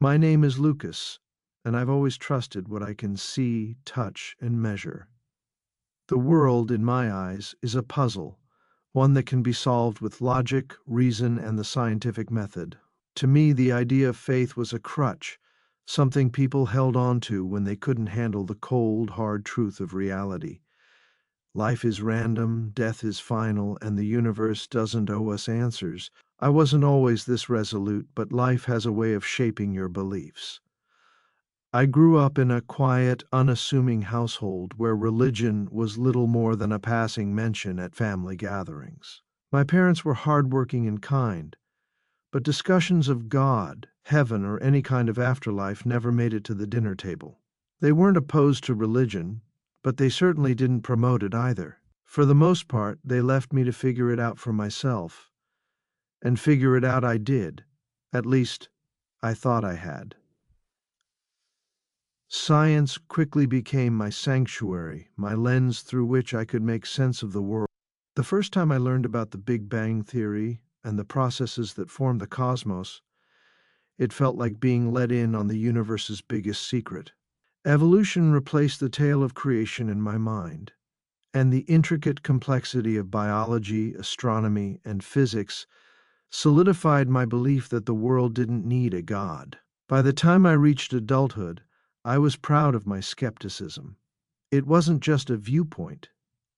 My name is Lucas, and I've always trusted what I can see, touch, and measure. The world, in my eyes, is a puzzle, one that can be solved with logic, reason, and the scientific method. To me, the idea of faith was a crutch, something people held on to when they couldn't handle the cold, hard truth of reality. Life is random, death is final, and the universe doesn't owe us answers. I wasn't always this resolute, but life has a way of shaping your beliefs. I grew up in a quiet, unassuming household where religion was little more than a passing mention at family gatherings. My parents were hardworking and kind, but discussions of God, heaven, or any kind of afterlife never made it to the dinner table. They weren't opposed to religion, but they certainly didn't promote it either. For the most part, they left me to figure it out for myself. And figure it out I did. At least, I thought I had. Science quickly became my sanctuary, my lens through which I could make sense of the world. The first time I learned about the Big Bang Theory and the processes that form the cosmos, it felt like being let in on the universe's biggest secret. Evolution replaced the tale of creation in my mind, and the intricate complexity of biology, astronomy, and physics solidified my belief that the world didn't need a god. By the time I reached adulthood, I was proud of my skepticism. It wasn't just a viewpoint,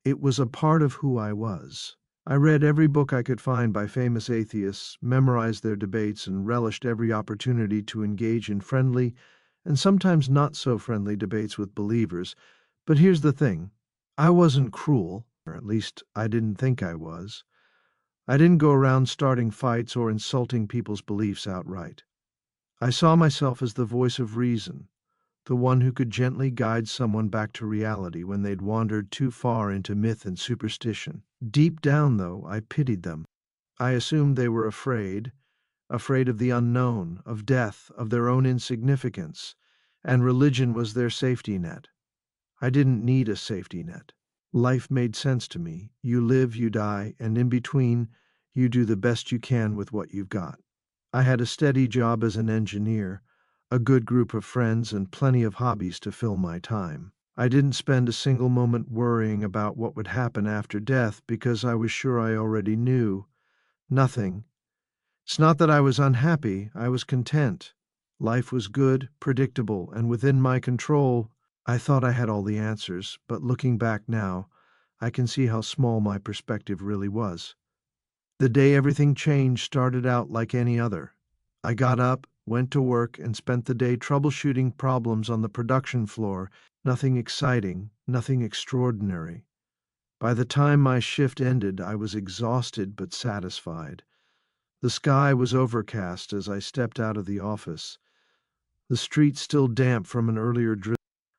it was a part of who I was. I read every book I could find by famous atheists, memorized their debates, and relished every opportunity to engage in friendly and sometimes not so friendly debates with believers. But here's the thing, I wasn't cruel, or at least I didn't think I was. I didn't go around starting fights or insulting people's beliefs outright. I saw myself as the voice of reason, the one who could gently guide someone back to reality when they'd wandered too far into myth and superstition. Deep down, though, I pitied them. I assumed they were afraid of the unknown, of death, of their own insignificance, and religion was their safety net. I didn't need a safety net. Life made sense to me. You live, you die, and in between, you do the best you can with what you've got. I had a steady job as an engineer, a good group of friends, and plenty of hobbies to fill my time. I didn't spend a single moment worrying about what would happen after death because I was sure I already knew. Nothing. It's not that I was unhappy, I was content. Life was good, predictable, and within my control. I thought I had all the answers, but looking back now, I can see how small my perspective really was. The day everything changed started out like any other. I got up, went to work, and spent the day troubleshooting problems on the production floor. Nothing exciting, nothing extraordinary. By the time my shift ended, I was exhausted but satisfied. The sky was overcast as I stepped out of the office, the street still damp from an earlier drizzle.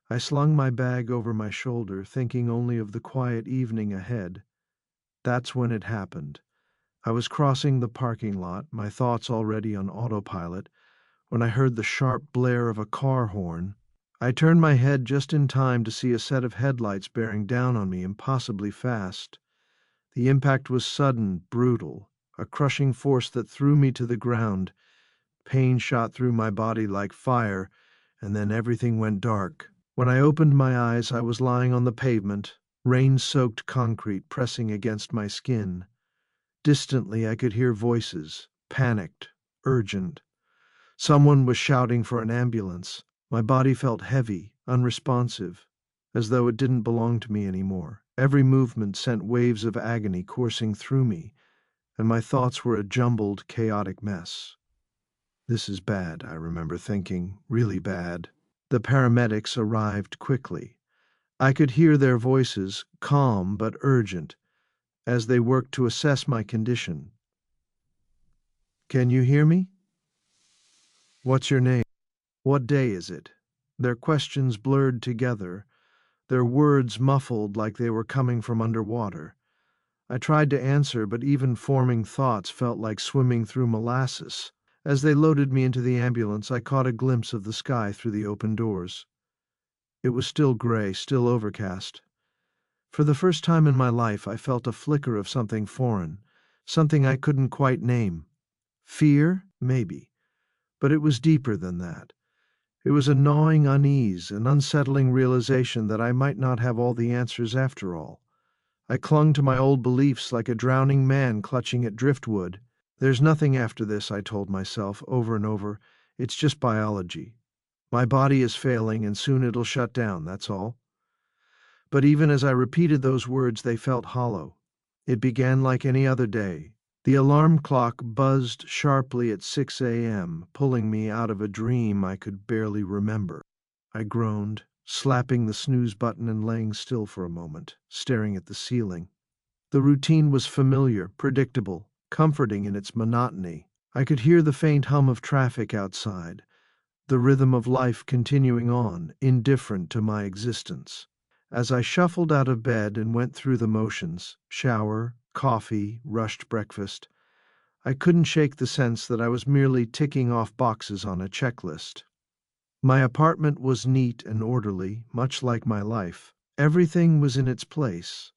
I slung my bag over my shoulder, thinking only of the quiet evening ahead. That's when it happened. I was crossing the parking lot, my thoughts already on autopilot, when I heard the sharp blare of a car horn. I turned my head just in time to see a set of headlights bearing down on me impossibly fast. The impact was sudden, brutal, a crushing force that threw me to the ground. Pain shot through my body like fire, and then everything went dark. When I opened my eyes, I was lying on the pavement, rain-soaked concrete pressing against my skin. Distantly, I could hear voices, panicked, urgent. Someone was shouting for an ambulance. My body felt heavy, unresponsive, as though it didn't belong to me anymore. Every movement sent waves of agony coursing through me, and my thoughts were a jumbled, chaotic mess. This is bad, I remember thinking, really bad. The paramedics arrived quickly. I could hear their voices, calm but urgent, as they worked to assess my condition. "Can you hear me? What's your name? What day is it?" Their questions blurred together, their words muffled like they were coming from underwater. I tried to answer, but even forming thoughts felt like swimming through molasses. As they loaded me into the ambulance, I caught a glimpse of the sky through the open doors. It was still gray, still overcast. For the first time in my life, I felt a flicker of something foreign, something I couldn't quite name. Fear? Maybe. But it was deeper than that. It was a gnawing unease, an unsettling realization that I might not have all the answers after all. I clung to my old beliefs like a drowning man clutching at driftwood. There's nothing after this, I told myself over and over. It's just biology. My body is failing and soon it'll shut down, that's all. But even as I repeated those words, they felt hollow. It began like any other day. The alarm clock buzzed sharply at 6 a.m., pulling me out of a dream I could barely remember. I groaned, slapping the snooze button and laying still for a moment, staring at the ceiling. The routine was familiar, predictable, comforting in its monotony. I could hear the faint hum of traffic outside, the rhythm of life continuing on, indifferent to my existence. As I shuffled out of bed and went through the motions, shower, coffee, rushed breakfast, I couldn't shake the sense that I was merely ticking off boxes on a checklist. My apartment was neat and orderly, much like my life. Everything was in its place,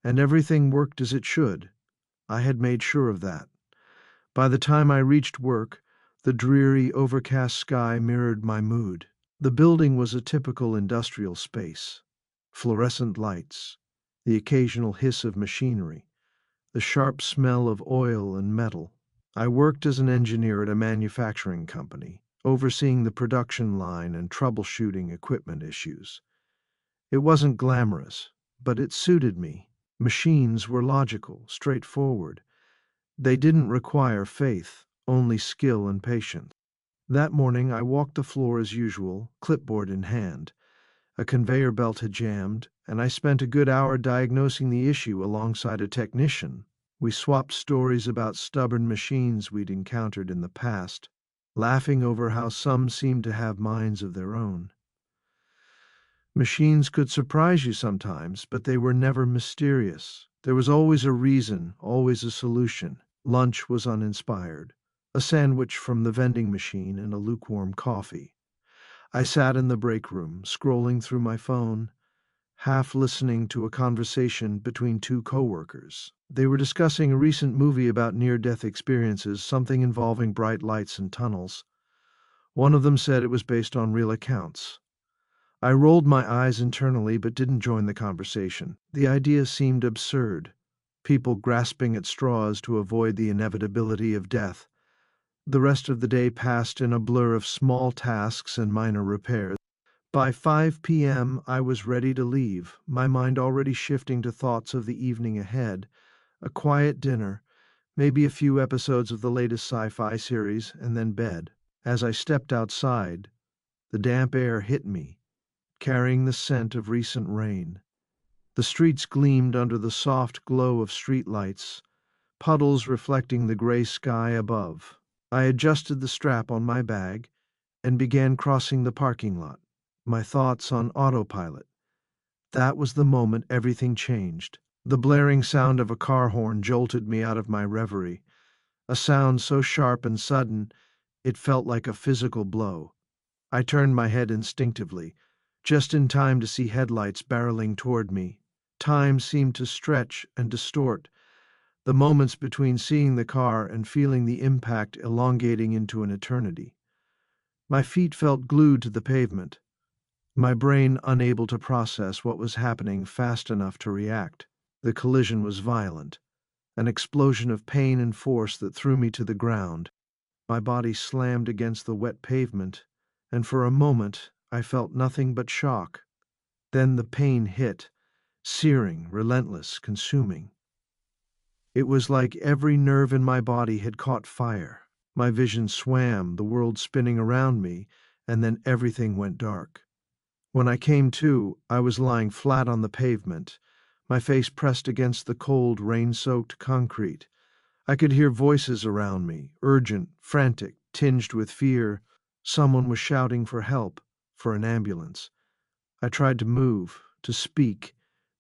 and everything worked as it should. I had made sure of that. By the time I reached work, the dreary, overcast sky mirrored my mood. The building was a typical industrial space. Fluorescent lights, the occasional hiss of machinery, the sharp smell of oil and metal. I worked as an engineer at a manufacturing company, overseeing the production line and troubleshooting equipment issues. It wasn't glamorous, but it suited me. Machines were logical, straightforward. They didn't require faith, only skill and patience. That morning I walked the floor as usual, clipboard in hand. A conveyor belt had jammed, and I spent a good hour diagnosing the issue alongside a technician. We swapped stories about stubborn machines we'd encountered in the past, laughing over how some seemed to have minds of their own. Machines could surprise you sometimes, but they were never mysterious. There was always a reason, always a solution. Lunch was uninspired. A sandwich from the vending machine and a lukewarm coffee. I sat in the break room, scrolling through my phone, half listening to a conversation between two coworkers. They were discussing a recent movie about near-death experiences, something involving bright lights and tunnels. One of them said it was based on real accounts. I rolled my eyes internally but didn't join the conversation. The idea seemed absurd. People grasping at straws to avoid the inevitability of death. The rest of the day passed in a blur of small tasks and minor repairs. By 5 p.m. I was ready to leave, my mind already shifting to thoughts of the evening ahead, a quiet dinner, maybe a few episodes of the latest sci-fi series, and then bed. As I stepped outside, the damp air hit me, carrying the scent of recent rain. The streets gleamed under the soft glow of streetlights, puddles reflecting the gray sky above. I adjusted the strap on my bag and began crossing the parking lot, my thoughts on autopilot. That was the moment everything changed. The blaring sound of a car horn jolted me out of my reverie, a sound so sharp and sudden it felt like a physical blow. I turned my head instinctively, just in time to see headlights barreling toward me. Time seemed to stretch and distort, the moments between seeing the car and feeling the impact elongating into an eternity. My feet felt glued to the pavement, my brain unable to process what was happening fast enough to react. The collision was violent, an explosion of pain and force that threw me to the ground. My body slammed against the wet pavement, and for a moment I felt nothing but shock. Then the pain hit, searing, relentless, consuming. It was like every nerve in my body had caught fire. My vision swam, the world spinning around me, and then everything went dark. When I came to, I was lying flat on the pavement, my face pressed against the cold, rain-soaked concrete. I could hear voices around me, urgent, frantic, tinged with fear. Someone was shouting for help, for an ambulance. I tried to move, to speak,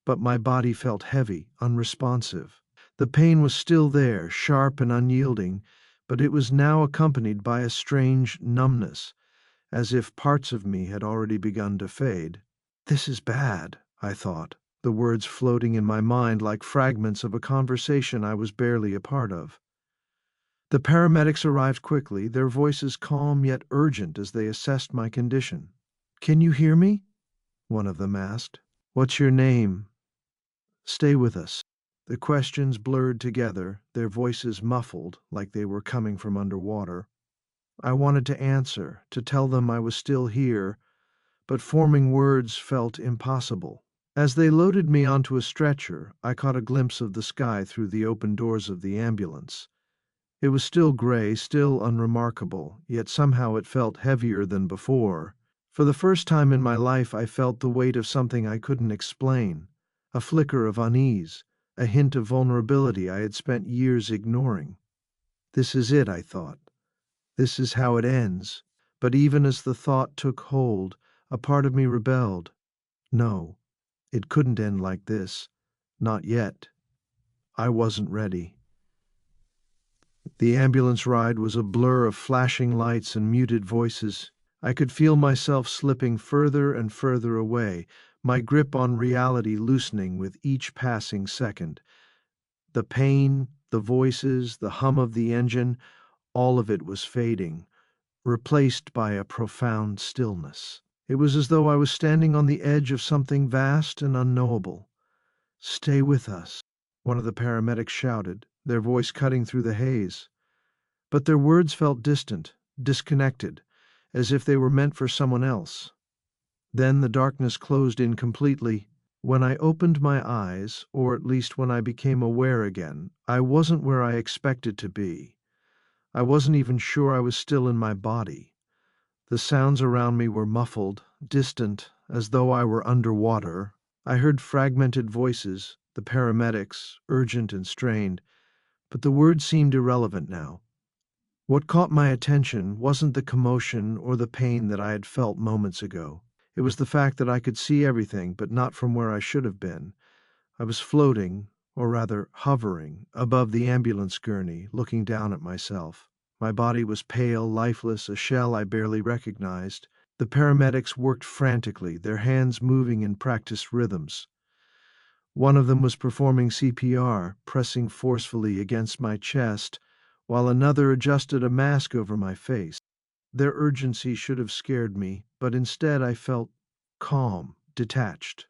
but my body felt heavy, unresponsive. The pain was still there, sharp and unyielding, but it was now accompanied by a strange numbness, as if parts of me had already begun to fade. "This is bad," I thought, the words floating in my mind like fragments of a conversation I was barely a part of. The paramedics arrived quickly, their voices calm yet urgent as they assessed my condition. "Can you hear me?" one of them asked. "What's your name?" "Stay with us." The questions blurred together, their voices muffled like they were coming from underwater. I wanted to answer, to tell them I was still here, but forming words felt impossible. As they loaded me onto a stretcher, I caught a glimpse of the sky through the open doors of the ambulance. It was still gray, still unremarkable, yet somehow it felt heavier than before. For the first time in my life, I felt the weight of something I couldn't explain, a flicker of unease, a hint of vulnerability I had spent years ignoring. This is it, I thought. This is how it ends. But even as the thought took hold, a part of me rebelled. No, it couldn't end like this. Not yet. I wasn't ready. The ambulance ride was a blur of flashing lights and muted voices. I could feel myself slipping further and further away, my grip on reality loosening with each passing second. The pain, the voices, the hum of the engine, all of it was fading, replaced by a profound stillness. It was as though I was standing on the edge of something vast and unknowable. "Stay with us," one of the paramedics shouted, their voice cutting through the haze. But their words felt distant, disconnected, as if they were meant for someone else. Then the darkness closed in completely. When I opened my eyes, or at least when I became aware again, I wasn't where I expected to be. I wasn't even sure I was still in my body. The sounds around me were muffled, distant, as though I were underwater. I heard fragmented voices, the paramedics, urgent and strained, but the words seemed irrelevant now. What caught my attention wasn't the commotion or the pain that I had felt moments ago. It was the fact that I could see everything, but not from where I should have been. I was floating, or rather hovering, above the ambulance gurney, looking down at myself. My body was pale, lifeless, a shell I barely recognized. The paramedics worked frantically, their hands moving in practiced rhythms. One of them was performing CPR, pressing forcefully against my chest, while another adjusted a mask over my face. Their urgency should have scared me, but instead I felt calm, detached,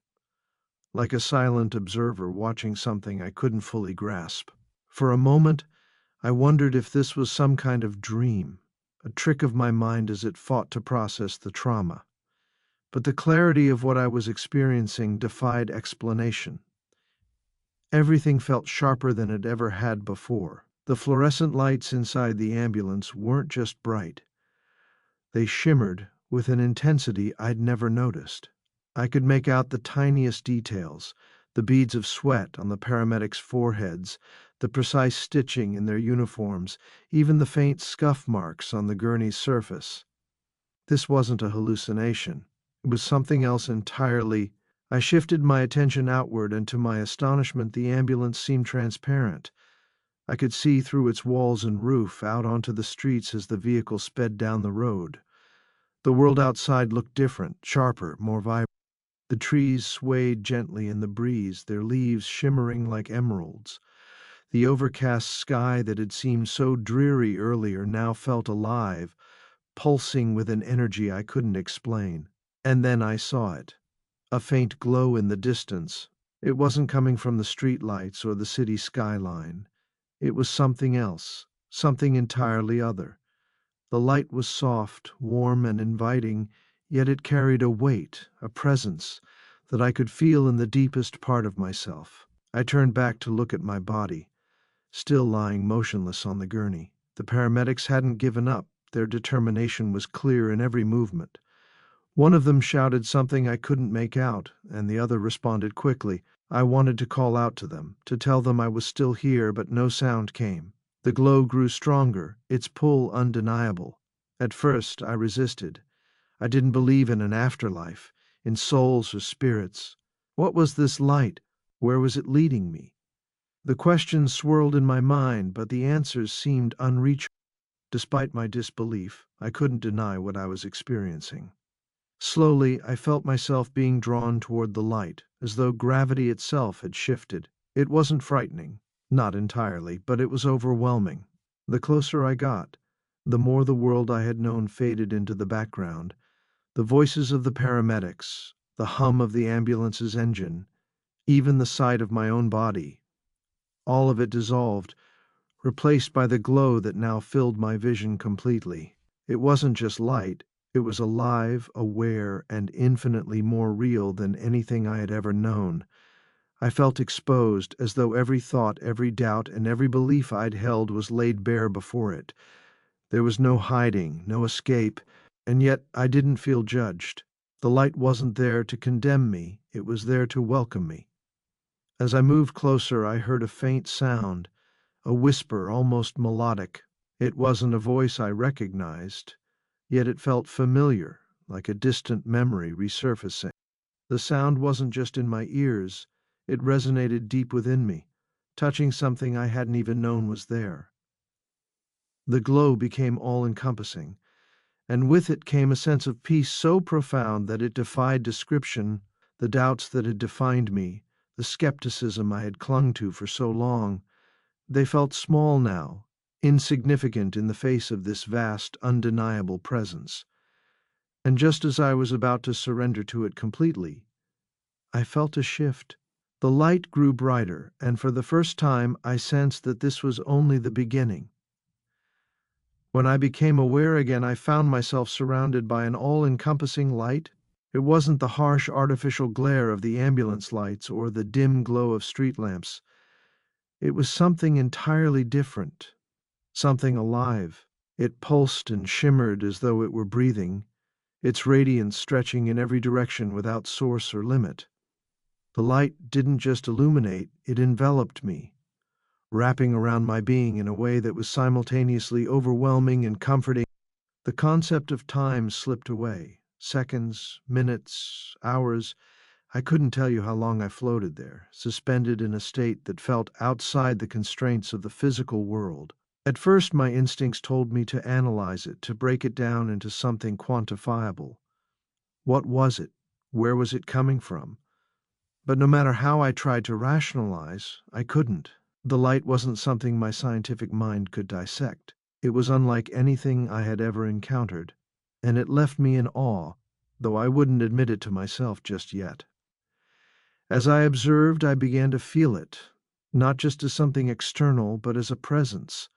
like a silent observer watching something I couldn't fully grasp. For a moment, I wondered if this was some kind of dream, a trick of my mind as it fought to process the trauma. But the clarity of what I was experiencing defied explanation. Everything felt sharper than it ever had before. The fluorescent lights inside the ambulance weren't just bright. They shimmered with an intensity I'd never noticed. I could make out the tiniest details, the beads of sweat on the paramedics' foreheads, the precise stitching in their uniforms, even the faint scuff marks on the gurney's surface. This wasn't a hallucination. It was something else entirely. I shifted my attention outward, and to my astonishment, the ambulance seemed transparent. I could see through its walls and roof out onto the streets as the vehicle sped down the road. The world outside looked different, sharper, more vibrant. The trees swayed gently in the breeze, their leaves shimmering like emeralds. The overcast sky that had seemed so dreary earlier now felt alive, pulsing with an energy I couldn't explain. And then I saw it. A faint glow in the distance. It wasn't coming from the streetlights or the city skyline. It was something else, something entirely other. The light was soft, warm, and inviting, yet it carried a weight, a presence, that I could feel in the deepest part of myself. I turned back to look at my body, still lying motionless on the gurney. The paramedics hadn't given up. Their determination was clear in every movement. One of them shouted something I couldn't make out, and the other responded quickly. I wanted to call out to them, to tell them I was still here, but no sound came. The glow grew stronger, its pull undeniable. At first, I resisted. I didn't believe in an afterlife, in souls or spirits. What was this light? Where was it leading me? The questions swirled in my mind, but the answers seemed unreachable. Despite my disbelief, I couldn't deny what I was experiencing. Slowly, I felt myself being drawn toward the light, as though gravity itself had shifted. It wasn't frightening, not entirely, but it was overwhelming. The closer I got, the more the world I had known faded into the background. The voices of the paramedics, the hum of the ambulance's engine, even the sight of my own body, all of it dissolved, replaced by the glow that now filled my vision completely. It wasn't just light, it was alive, aware, and infinitely more real than anything I had ever known. I felt exposed, as though every thought, every doubt, and every belief I'd held was laid bare before it. There was no hiding, no escape, and yet I didn't feel judged. The light wasn't there to condemn me, it was there to welcome me. As I moved closer, I heard a faint sound, a whisper almost melodic. It wasn't a voice I recognized, yet it felt familiar, like a distant memory resurfacing. The sound wasn't just in my ears, it resonated deep within me, touching something I hadn't even known was there. The glow became all-encompassing, and with it came a sense of peace so profound that it defied description. The doubts that had defined me, the skepticism I had clung to for so long, they felt small now, insignificant in the face of this vast, undeniable presence. And just as I was about to surrender to it completely, I felt a shift. The light grew brighter, and for the first time I sensed that this was only the beginning. When I became aware again, I found myself surrounded by an all-encompassing light. It wasn't the harsh artificial glare of the ambulance lights or the dim glow of street lamps. It was something entirely different, something alive. It pulsed and shimmered as though it were breathing, its radiance stretching in every direction without source or limit. The light didn't just illuminate, it enveloped me, wrapping around my being in a way that was simultaneously overwhelming and comforting. The concept of time slipped away. Seconds, minutes, hours. I couldn't tell you how long I floated there, suspended in a state that felt outside the constraints of the physical world. At first, my instincts told me to analyze it, to break it down into something quantifiable. What was it? Where was it coming from? But no matter how I tried to rationalize, I couldn't. The light wasn't something my scientific mind could dissect. It was unlike anything I had ever encountered, and it left me in awe, though I wouldn't admit it to myself just yet. As I observed, I began to feel it, not just as something external, but as a presence.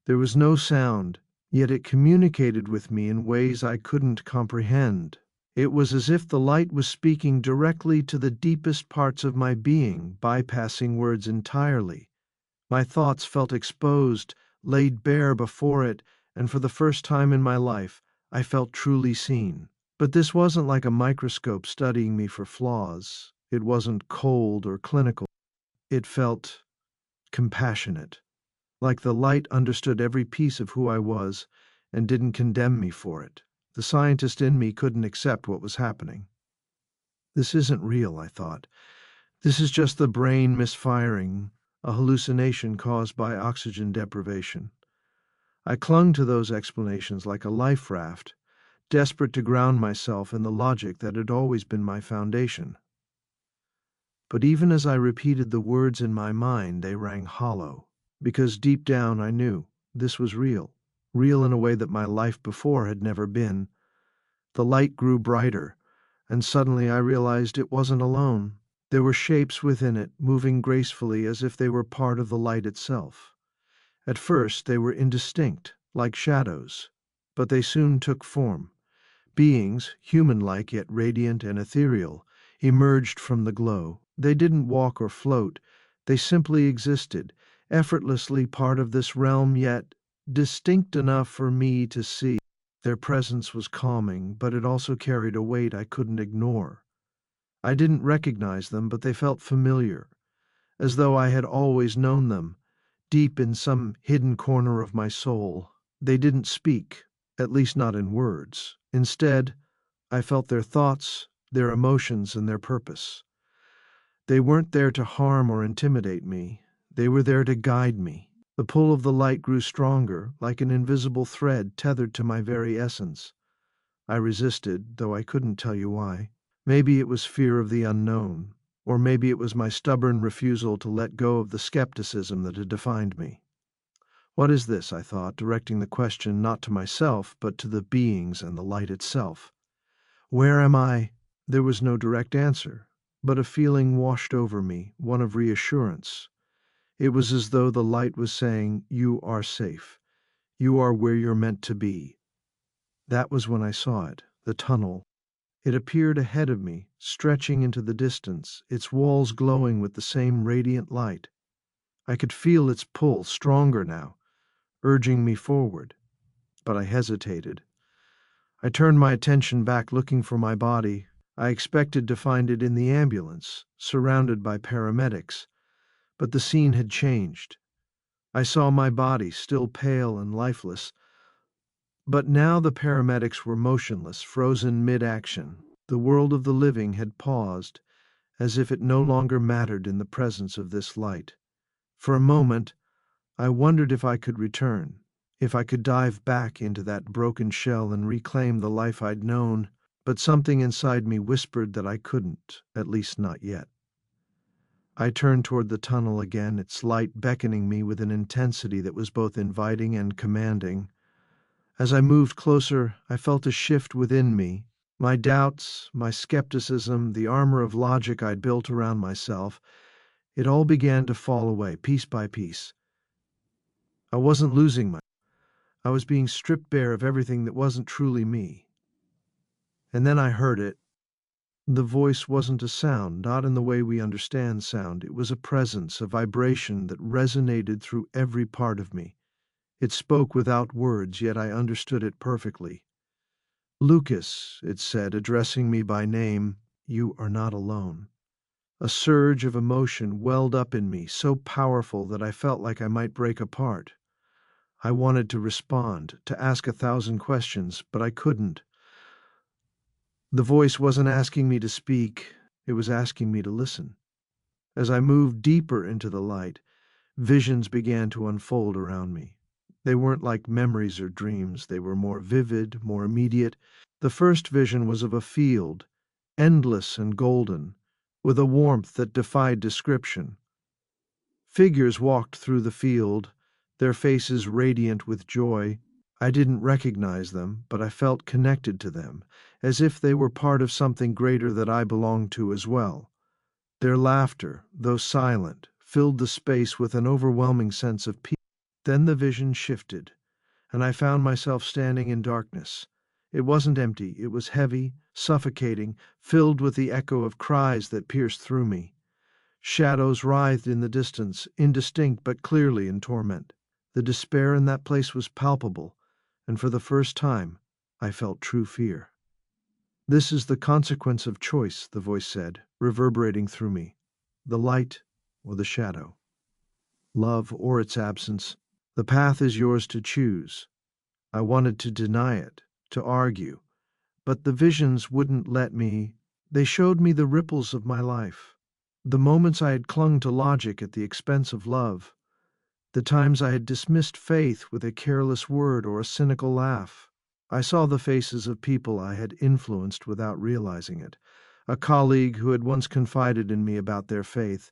There was no sound, yet it communicated with me in ways I couldn't comprehend. It was as if the light was speaking directly to the deepest parts of my being, bypassing words entirely. My thoughts felt exposed, laid bare before it, and for the first time in my life, I felt truly seen. But this wasn't like a microscope studying me for flaws. It wasn't cold or clinical. It felt compassionate, like the light understood every piece of who I was and didn't condemn me for it. The scientist in me couldn't accept what was happening. This isn't real, I thought. This is just the brain misfiring, a hallucination caused by oxygen deprivation. I clung to those explanations like a life raft, desperate to ground myself in the logic that had always been my foundation. But even as I repeated the words in my mind, they rang hollow, because deep down I knew this was real, real in a way that my life before had never been. The light grew brighter, and suddenly I realized it wasn't alone. There were shapes within it, moving gracefully as if they were part of the light itself. At first they were indistinct, like shadows, but they soon took form. Beings, human-like yet radiant and ethereal, emerged from the glow. They didn't walk or float, they simply existed, effortlessly part of this realm, yet distinct enough for me to see. Their presence was calming, but it also carried a weight I couldn't ignore. I didn't recognize them, but they felt familiar, as though I had always known them, deep in some hidden corner of my soul. They didn't speak, at least not in words. Instead, I felt their thoughts, their emotions, and their purpose. They weren't there to harm or intimidate me. They were there to guide me. The pull of the light grew stronger, like an invisible thread tethered to my very essence. I resisted, though I couldn't tell you why. Maybe it was fear of the unknown, or maybe it was my stubborn refusal to let go of the skepticism that had defined me. What is this? I thought, directing the question not to myself, but to the beings and the light itself. Where am I? There was no direct answer, but a feeling washed over me, one of reassurance. It was as though the light was saying, "You are safe. You are where you're meant to be." That was when I saw it, the tunnel. It appeared ahead of me, stretching into the distance, its walls glowing with the same radiant light. I could feel its pull, stronger now, urging me forward. But I hesitated. I turned my attention back, looking for my body. I expected to find it in the ambulance, surrounded by paramedics. But the scene had changed. I saw my body, still pale and lifeless. But now the paramedics were motionless, frozen mid-action. The world of the living had paused, as if it no longer mattered in the presence of this light. For a moment, I wondered if I could return, if I could dive back into that broken shell and reclaim the life I'd known, but something inside me whispered that I couldn't, at least not yet. I turned toward the tunnel again, its light beckoning me with an intensity that was both inviting and commanding. As I moved closer, I felt a shift within me. My doubts, my skepticism, the armor of logic I'd built around myself, it all began to fall away, piece by piece. I wasn't losing I was being stripped bare of everything that wasn't truly me. And then I heard it. The voice wasn't a sound, not in the way we understand sound. It was a presence, a vibration that resonated through every part of me. It spoke without words, yet I understood it perfectly. "Lucas," it said, addressing me by name, "you are not alone." A surge of emotion welled up in me, so powerful that I felt like I might break apart. I wanted to respond, to ask 1,000 questions, but I couldn't. The voice wasn't asking me to speak, it was asking me to listen. As I moved deeper into the light, visions began to unfold around me. They weren't like memories or dreams, they were more vivid, more immediate. The first vision was of a field, endless and golden, with a warmth that defied description. Figures walked through the field, their faces radiant with joy. I didn't recognize them, but I felt connected to them, as if they were part of something greater that I belonged to as well. Their laughter, though silent, filled the space with an overwhelming sense of peace. Then the vision shifted, and I found myself standing in darkness. It wasn't empty, it was heavy, suffocating, filled with the echo of cries that pierced through me. Shadows writhed in the distance, indistinct but clearly in torment. The despair in that place was palpable, and for the first time I felt true fear. "This is the consequence of choice," the voice said, reverberating through me. "The light or the shadow. Love or its absence. The path is yours to choose." I wanted to deny it, to argue, but the visions wouldn't let me. They showed me the ripples of my life, the moments I had clung to logic at the expense of love, the times I had dismissed faith with a careless word or a cynical laugh. I saw the faces of people I had influenced without realizing it, a colleague who had once confided in me about their faith,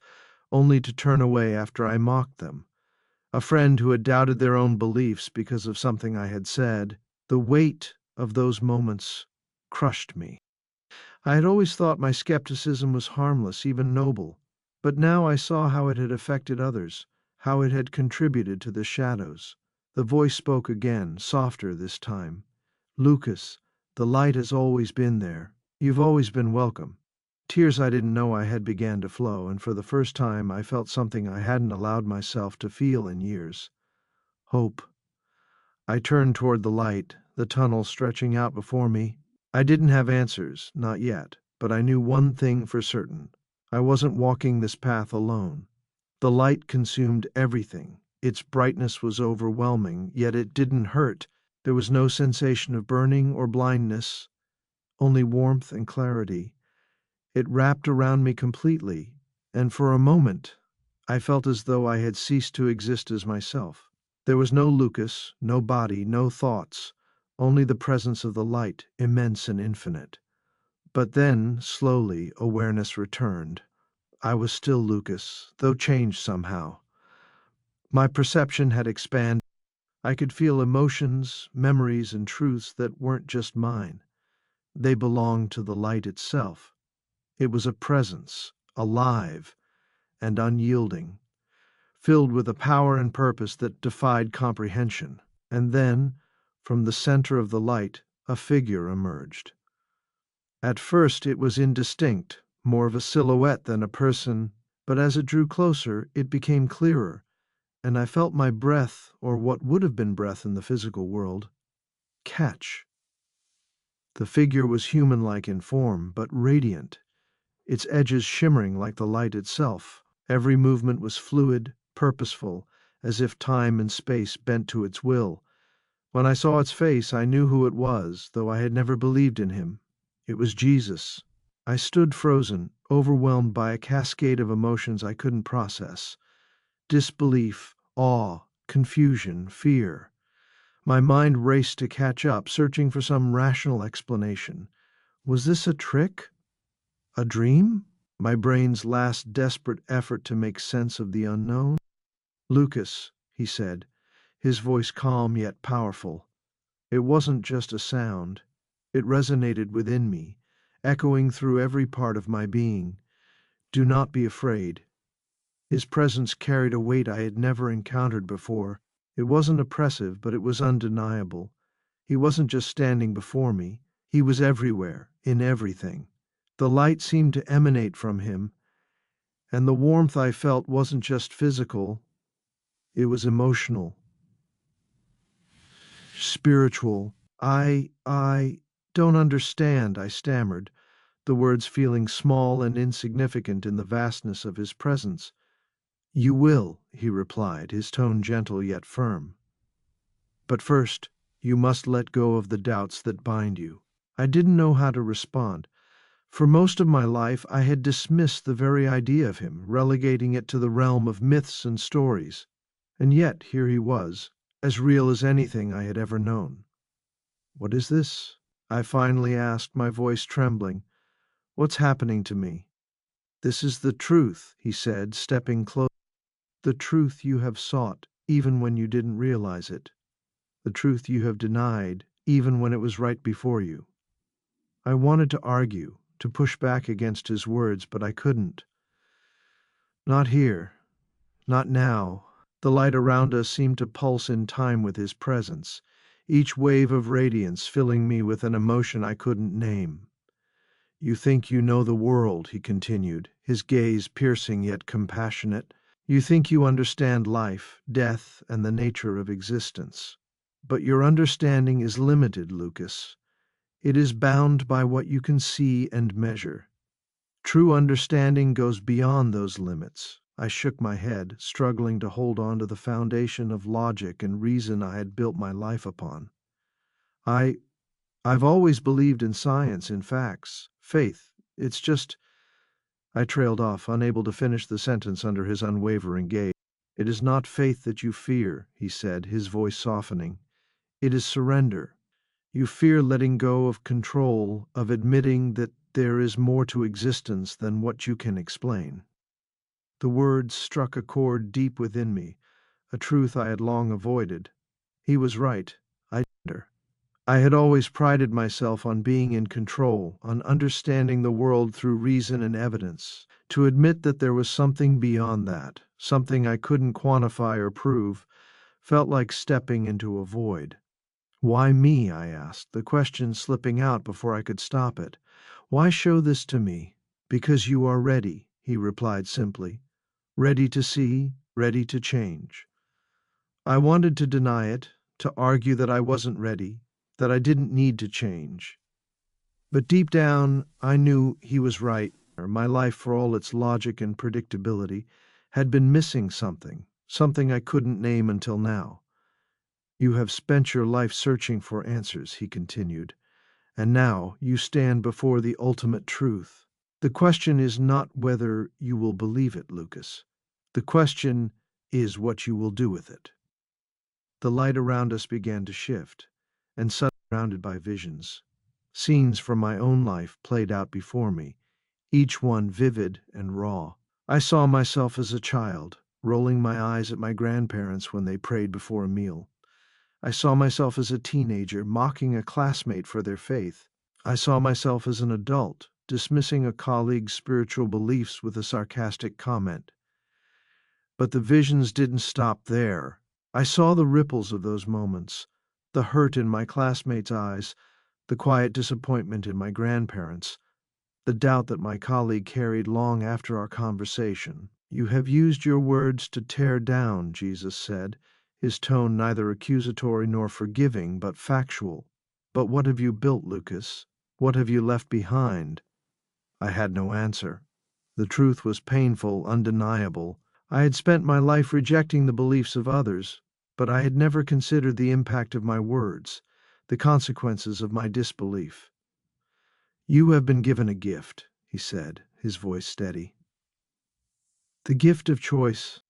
only to turn away after I mocked them, a friend who had doubted their own beliefs because of something I had said. The weight of those moments crushed me. I had always thought my skepticism was harmless, even noble, but now I saw how it had affected others, how it had contributed to the shadows. The voice spoke again, softer this time. "Lucas, the light has always been there. You've always been welcome." Tears I didn't know I had began to flow, and for the first time I felt something I hadn't allowed myself to feel in years. Hope. I turned toward the light, the tunnel stretching out before me. I didn't have answers, not yet, but I knew one thing for certain. I wasn't walking this path alone. The light consumed everything. Its brightness was overwhelming, yet it didn't hurt. There was no sensation of burning or blindness, only warmth and clarity. It wrapped around me completely, and for a moment I felt as though I had ceased to exist as myself. There was no Lucas, no body, no thoughts, only the presence of the light, immense and infinite. But then, slowly, awareness returned. I was still Lucas, though changed somehow. My perception had expanded. I could feel emotions, memories, and truths that weren't just mine. They belonged to the light itself. It was a presence, alive and unyielding, filled with a power and purpose that defied comprehension. And then, from the center of the light, a figure emerged. At first it was indistinct, more of a silhouette than a person, but as it drew closer, it became clearer, and I felt my breath, or what would have been breath in the physical world, catch. The figure was human-like in form, but radiant, its edges shimmering like the light itself. Every movement was fluid, purposeful, as if time and space bent to its will. When I saw its face, I knew who it was, though I had never believed in him. It was Jesus. I stood frozen, overwhelmed by a cascade of emotions I couldn't process. Disbelief, awe, confusion, fear. My mind raced to catch up, searching for some rational explanation. Was this a trick? A dream? My brain's last desperate effort to make sense of the unknown? "Lucas," he said, his voice calm yet powerful. It wasn't just a sound. It resonated within me, echoing through every part of my being. "Do not be afraid." His presence carried a weight I had never encountered before. It wasn't oppressive, but it was undeniable. He wasn't just standing before me. He was everywhere, in everything. The light seemed to emanate from him, and the warmth I felt wasn't just physical. It was emotional, spiritual. I don't understand," I stammered, the words feeling small and insignificant in the vastness of his presence. "You will," he replied, his tone gentle yet firm. "But first, you must let go of the doubts that bind you." I didn't know how to respond. For most of my life, I had dismissed the very idea of him, relegating it to the realm of myths and stories. And yet, here he was, as real as anything I had ever known. "What is this?" I finally asked, my voice trembling. "What's happening to me?" "This is the truth," he said, stepping close. "The truth you have sought, even when you didn't realize it. The truth you have denied, even when it was right before you." I wanted to argue, to push back against his words, but I couldn't. Not here. Not now. The light around us seemed to pulse in time with his presence, each wave of radiance filling me with an emotion I couldn't name. "You think you know the world," he continued, his gaze piercing yet compassionate. "You think you understand life, death, and the nature of existence. But your understanding is limited, Lucas. It is bound by what you can see and measure. True understanding goes beyond those limits." I shook my head, struggling to hold on to the foundation of logic and reason I had built my life upon. I've always believed in science, in facts, faith. It's just—" I trailed off, unable to finish the sentence under his unwavering gaze. "It is not faith that you fear," he said, his voice softening. "It is surrender. You fear letting go of control, of admitting that there is more to existence than what you can explain." The words struck a chord deep within me, a truth I had long avoided. He was right. I had always prided myself on being in control, on understanding the world through reason and evidence. To admit that there was something beyond that, something I couldn't quantify or prove, felt like stepping into a void. "Why me?" I asked, the question slipping out before I could stop it. "Why show this to me?" "Because you are ready," he replied simply. "Ready to see, ready to change." I wanted to deny it, to argue that I wasn't ready, that I didn't need to change. But deep down, I knew he was right. My life, for all its logic and predictability, had been missing something, something I couldn't name until now. "You have spent your life searching for answers," he continued, "and now you stand before the ultimate truth. The question is not whether you will believe it, Lucas. The question is what you will do with it." The light around us began to shift, and suddenly surrounded by visions. Scenes from my own life played out before me, each one vivid and raw. I saw myself as a child, rolling my eyes at my grandparents when they prayed before a meal. I saw myself as a teenager mocking a classmate for their faith. I saw myself as an adult dismissing a colleague's spiritual beliefs with a sarcastic comment. But the visions didn't stop there. I saw the ripples of those moments, the hurt in my classmates' eyes, the quiet disappointment in my grandparents, the doubt that my colleague carried long after our conversation. "You have used your words to tear down," Jesus said, his tone neither accusatory nor forgiving, but factual. "But what have you built, Lucas? What have you left behind?" I had no answer. The truth was painful, undeniable. I had spent my life rejecting the beliefs of others, but I had never considered the impact of my words, the consequences of my disbelief. "You have been given a gift," he said, his voice steady. "The gift of choice.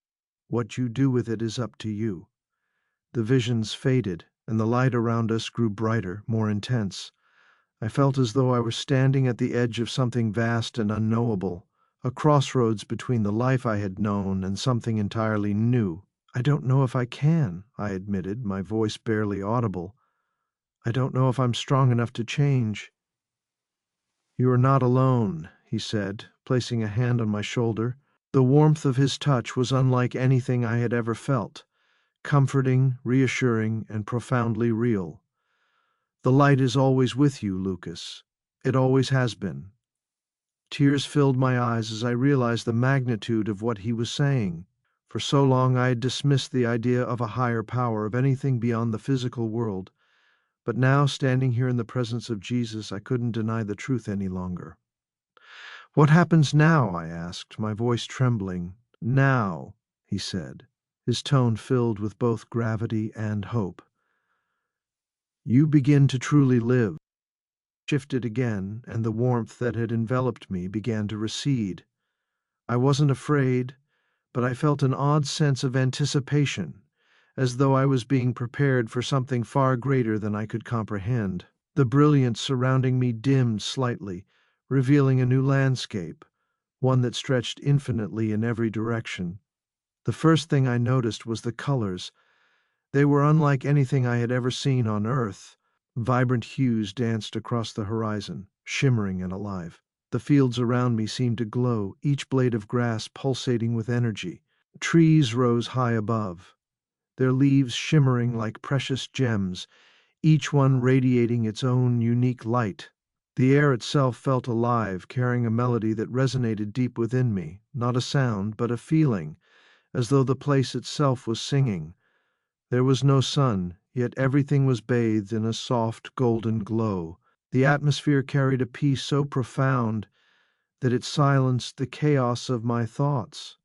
What you do with it is up to you." The visions faded, and the light around us grew brighter, more intense. I felt as though I were standing at the edge of something vast and unknowable, a crossroads between the life I had known and something entirely new. "I don't know if I can," I admitted, my voice barely audible. "I don't know if I'm strong enough to change." "You are not alone," he said, placing a hand on my shoulder. The warmth of his touch was unlike anything I had ever felt, comforting, reassuring, and profoundly real. "The light is always with you, Lucas. It always has been." Tears filled my eyes as I realized the magnitude of what he was saying. For so long I had dismissed the idea of a higher power, of anything beyond the physical world. But now, standing here in the presence of Jesus, I couldn't deny the truth any longer. "What happens now?" I asked, my voice trembling. "Now," he said, his tone filled with both gravity and hope. "You begin to truly live." Shifted again, and the warmth that had enveloped me began to recede. I wasn't afraid, but I felt an odd sense of anticipation, as though I was being prepared for something far greater than I could comprehend. The brilliance surrounding me dimmed slightly, revealing a new landscape, one that stretched infinitely in every direction. The first thing I noticed was the colors. They were unlike anything I had ever seen on Earth. Vibrant hues danced across the horizon, shimmering and alive. The fields around me seemed to glow, each blade of grass pulsating with energy. Trees rose high above, their leaves shimmering like precious gems, each one radiating its own unique light. The air itself felt alive, carrying a melody that resonated deep within me, not a sound, but a feeling, as though the place itself was singing. There was no sun, yet everything was bathed in a soft golden glow. The atmosphere carried a peace so profound that it silenced the chaos of my thoughts.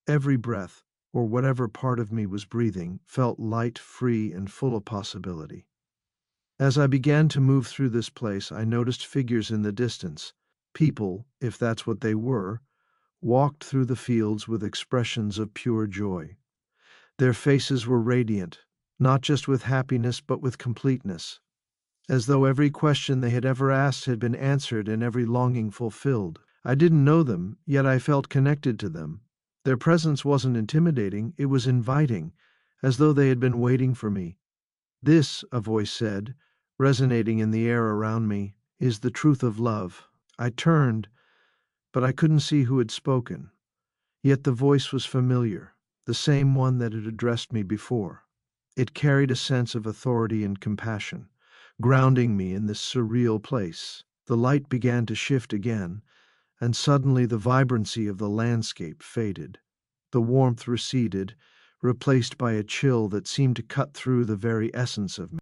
Every breath, or whatever part of me was breathing, felt light, free, and full of possibility. As I began to move through this place, I noticed figures in the distance. People, if that's what they were, walked through the fields with expressions of pure joy. Their faces were radiant, not just with happiness but with completeness, as though every question they had ever asked had been answered and every longing fulfilled. I didn't know them, yet I felt connected to them. Their presence wasn't intimidating, it was inviting, as though they had been waiting for me. "This," a voice said, resonating in the air around me, "is the truth of love." I turned, but I couldn't see who had spoken. Yet the voice was familiar, the same one that had addressed me before. It carried a sense of authority and compassion, grounding me in this surreal place. The light began to shift again, and suddenly the vibrancy of the landscape faded. The warmth receded, replaced by a chill that seemed to cut through the very essence of me.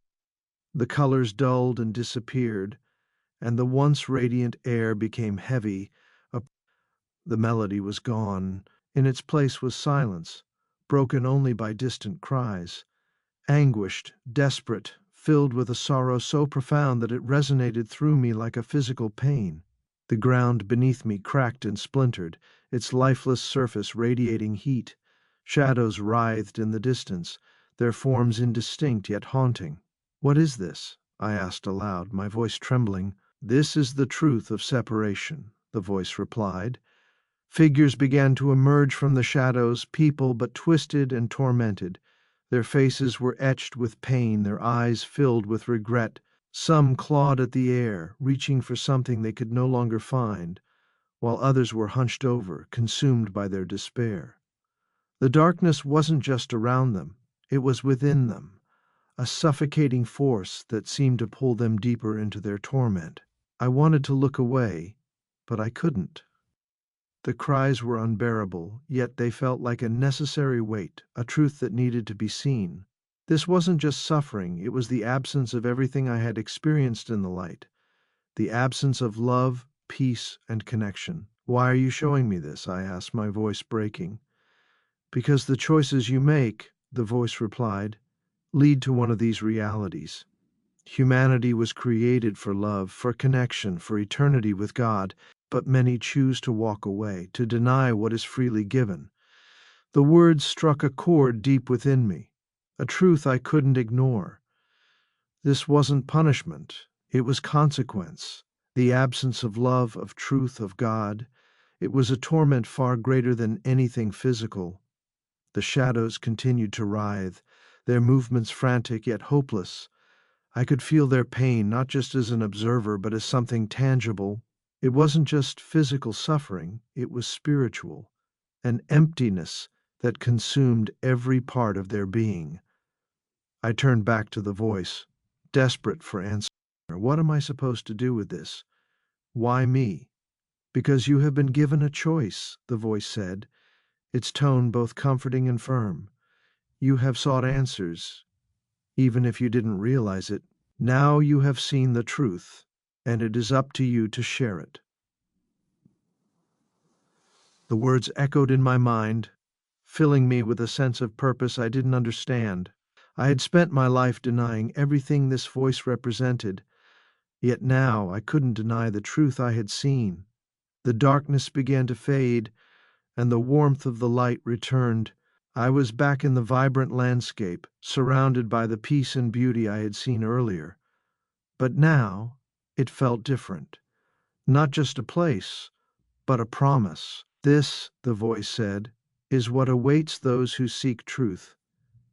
The colors dulled and disappeared, and the once radiant air became heavy. The melody was gone. In its place was silence, broken only by distant cries. Anguished, desperate, filled with a sorrow so profound that it resonated through me like a physical pain. The ground beneath me cracked and splintered, its lifeless surface radiating heat. Shadows writhed in the distance, their forms indistinct yet haunting. "What is this?" I asked aloud, my voice trembling. "This is the truth of separation," the voice replied. Figures began to emerge from the shadows, people but twisted and tormented, Their faces were etched with pain, their eyes filled with regret. Some clawed at the air, reaching for something they could no longer find, while others were hunched over, consumed by their despair. The darkness wasn't just around them, it was within them, a suffocating force that seemed to pull them deeper into their torment. I wanted to look away, but I couldn't. The cries were unbearable, yet they felt like a necessary weight, a truth that needed to be seen. This wasn't just suffering, it was the absence of everything I had experienced in the light, the absence of love, peace, and connection. "Why are you showing me this?" I asked, my voice breaking. "Because the choices you make," the voice replied, "lead to one of these realities. Humanity was created for love, for connection, for eternity with God, but many choose to walk away, to deny what is freely given." The words struck a chord deep within me, a truth I couldn't ignore. This wasn't punishment, it was consequence. The absence of love, of truth, of God. It was a torment far greater than anything physical. The shadows continued to writhe, their movements frantic yet hopeless. I could feel their pain, not just as an observer, but as something tangible. It wasn't just physical suffering, it was spiritual, an emptiness that consumed every part of their being. I turned back to the voice, desperate for answer. "What am I supposed to do with this? Why me?" "Because you have been given a choice," the voice said, its tone both comforting and firm. "You have sought answers, even if you didn't realize it. Now you have seen the truth, and it is up to you to share it." The words echoed in my mind, filling me with a sense of purpose I didn't understand. I had spent my life denying everything this voice represented, yet now I couldn't deny the truth I had seen. The darkness began to fade, and the warmth of the light returned. I was back in the vibrant landscape, surrounded by the peace and beauty I had seen earlier. But now it felt different. Not just a place, but a promise. "This," the voice said, "is what awaits those who seek truth,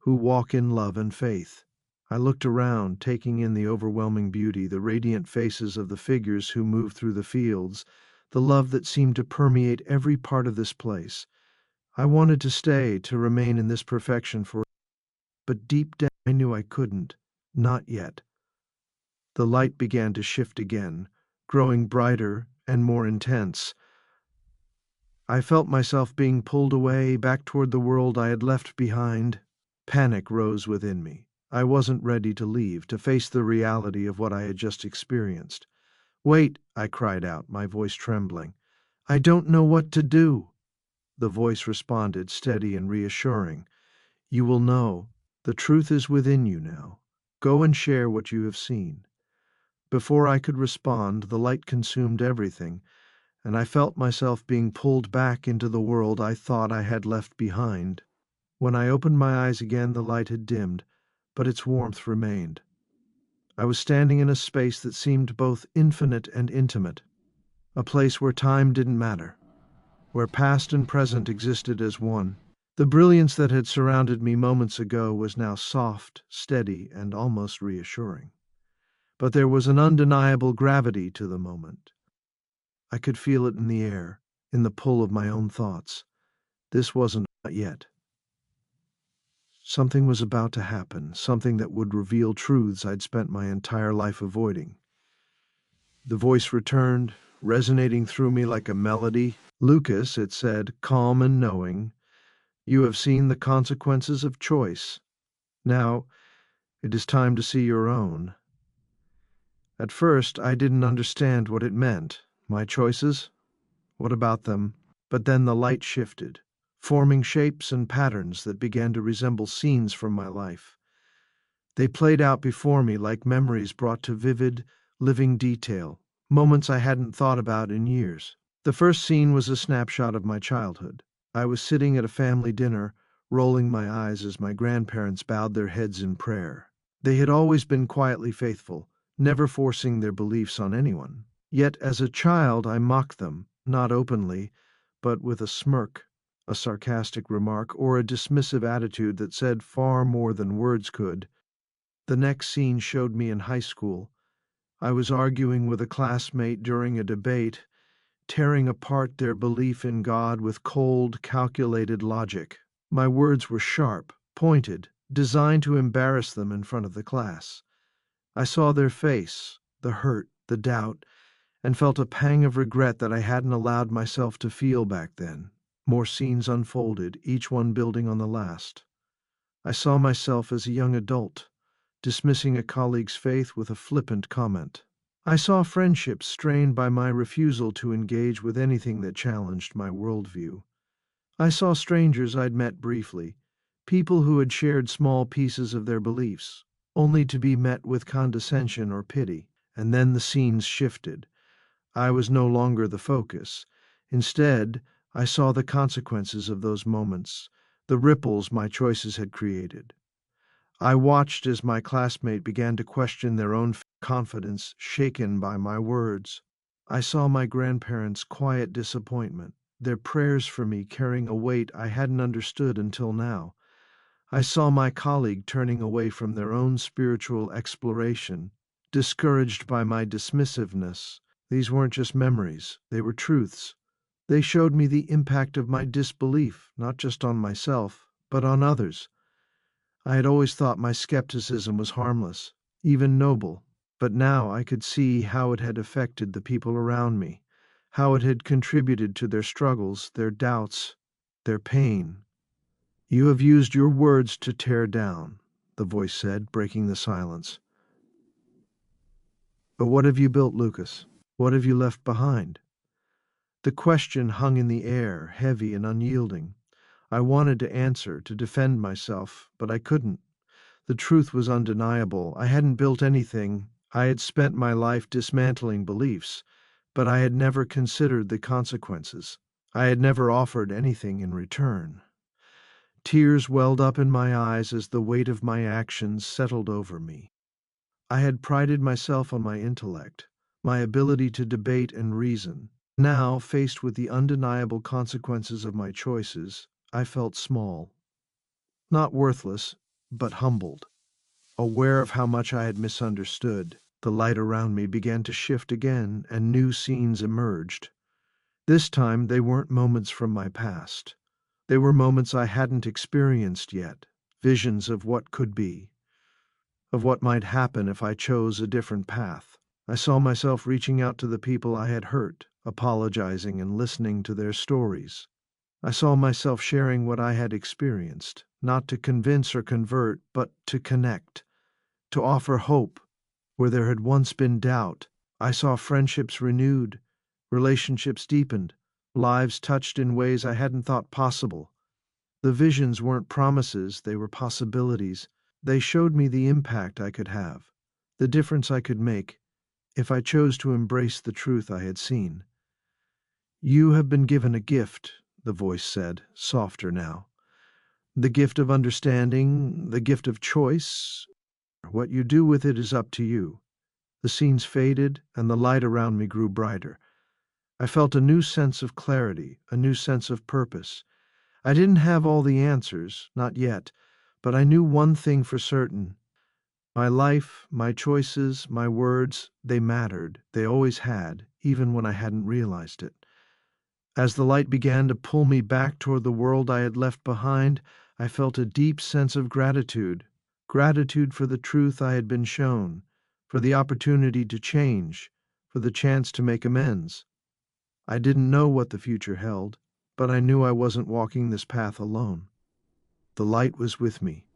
who walk in love and faith." I looked around, taking in the overwhelming beauty, the radiant faces of the figures who moved through the fields, the love that seemed to permeate every part of this place. I wanted to stay, to remain in this perfection but deep down I knew I couldn't. Not yet. The light began to shift again, growing brighter and more intense. I felt myself being pulled away, back toward the world I had left behind. Panic rose within me. I wasn't ready to leave, to face the reality of what I had just experienced. "Wait," I cried out, my voice trembling. "I don't know what to do." The voice responded, steady and reassuring. "You will know. The truth is within you now. Go and share what you have seen." Before I could respond, the light consumed everything, and I felt myself being pulled back into the world I thought I had left behind. When I opened my eyes again, the light had dimmed, but its warmth remained. I was standing in a space that seemed both infinite and intimate, a place where time didn't matter, where past and present existed as one. The brilliance that had surrounded me moments ago was now soft, steady, and almost reassuring. But there was an undeniable gravity to the moment. I could feel it in the air, in the pull of my own thoughts. This wasn't yet. Something was about to happen, something that would reveal truths I'd spent my entire life avoiding. The voice returned, resonating through me like a melody. "Lucas," it said, calm and knowing, "you have seen the consequences of choice. Now it is time to see your own." At first, I didn't understand what it meant. My choices? What about them? But then the light shifted, forming shapes and patterns that began to resemble scenes from my life. They played out before me like memories brought to vivid, living detail, moments I hadn't thought about in years. The first scene was a snapshot of my childhood. I was sitting at a family dinner, rolling my eyes as my grandparents bowed their heads in prayer. They had always been quietly faithful, never forcing their beliefs on anyone. Yet as a child I mocked them, not openly, but with a smirk. a sarcastic remark, or a dismissive attitude that said far more than words could. The next scene showed me in high school. I was arguing with a classmate during a debate, tearing apart their belief in God with cold, calculated logic. My words were sharp, pointed, designed to embarrass them in front of the class. I saw their face, the hurt, the doubt, and felt a pang of regret that I hadn't allowed myself to feel back then. More scenes unfolded, each one building on the last. I saw myself as a young adult, dismissing a colleague's faith with a flippant comment. I saw friendships strained by my refusal to engage with anything that challenged my worldview. I saw strangers I'd met briefly, people who had shared small pieces of their beliefs, only to be met with condescension or pity. And then the scenes shifted. I was no longer the focus. Instead, I saw the consequences of those moments, the ripples my choices had created. I watched as my classmate began to question their own confidence, shaken by my words. I saw my grandparents' quiet disappointment, their prayers for me carrying a weight I hadn't understood until now. I saw my colleague turning away from their own spiritual exploration, discouraged by my dismissiveness. These weren't just memories, they were truths. They showed me the impact of my disbelief, not just on myself, but on others. I had always thought my skepticism was harmless, even noble, but now I could see how it had affected the people around me, how it had contributed to their struggles, their doubts, their pain. "You have used your words to tear down," the voice said, breaking the silence. "But what have you built, Lucas? What have you left behind?" The question hung in the air, heavy and unyielding. I wanted to answer, to defend myself, but I couldn't. The truth was undeniable. I hadn't built anything. I had spent my life dismantling beliefs, but I had never considered the consequences. I had never offered anything in return. Tears welled up in my eyes as the weight of my actions settled over me. I had prided myself on my intellect, my ability to debate and reason. Now, faced with the undeniable consequences of my choices, I felt small. Not worthless, but humbled. Aware of how much I had misunderstood, the light around me began to shift again, and new scenes emerged. This time they weren't moments from my past. They were moments I hadn't experienced yet, visions of what could be, of what might happen if I chose a different path. I saw myself reaching out to the people I had hurt, apologizing and listening to their stories. I saw myself sharing what I had experienced, not to convince or convert, but to connect, to offer hope where there had once been doubt. I saw friendships renewed, relationships deepened, lives touched in ways I hadn't thought possible. The visions weren't promises, they were possibilities. They showed me the impact I could have, the difference I could make, if I chose to embrace the truth I had seen. "You have been given a gift," the voice said, softer now. "The gift of understanding, the gift of choice. What you do with it is up to you." The scenes faded, and the light around me grew brighter. I felt a new sense of clarity, a new sense of purpose. I didn't have all the answers, not yet, but I knew one thing for certain. My life, my choices, my words, they mattered. They always had, even when I hadn't realized it. As the light began to pull me back toward the world I had left behind, I felt a deep sense of gratitude. Gratitude for the truth I had been shown, for the opportunity to change, for the chance to make amends. I didn't know what the future held, but I knew I wasn't walking this path alone. The light was with me,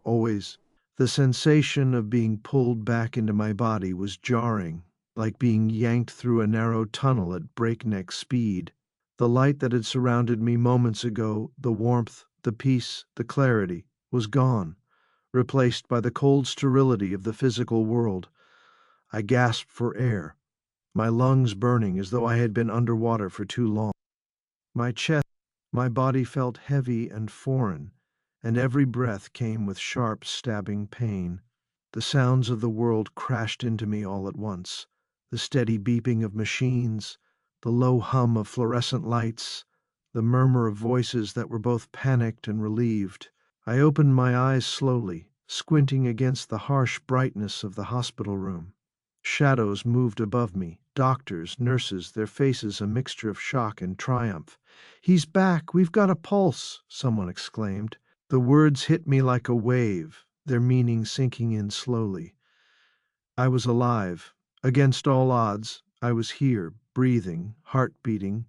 always. The sensation of being pulled back into my body was jarring, like being yanked through a narrow tunnel at breakneck speed. The light that had surrounded me moments ago, the warmth, the peace, the clarity, was gone, replaced by the cold sterility of the physical world. I gasped for air, my lungs burning as though I had been underwater for too long. My chest, my body felt heavy and foreign, and every breath came with sharp, stabbing pain. The sounds of the world crashed into me all at once. The steady beeping of machines, the low hum of fluorescent lights, the murmur of voices that were both panicked and relieved. I opened my eyes slowly, squinting against the harsh brightness of the hospital room. Shadows moved above me, doctors, nurses, their faces a mixture of shock and triumph. "He's back! We've got a pulse!" someone exclaimed. The words hit me like a wave, their meaning sinking in slowly. I was alive. Against all odds, I was here, breathing, heart beating,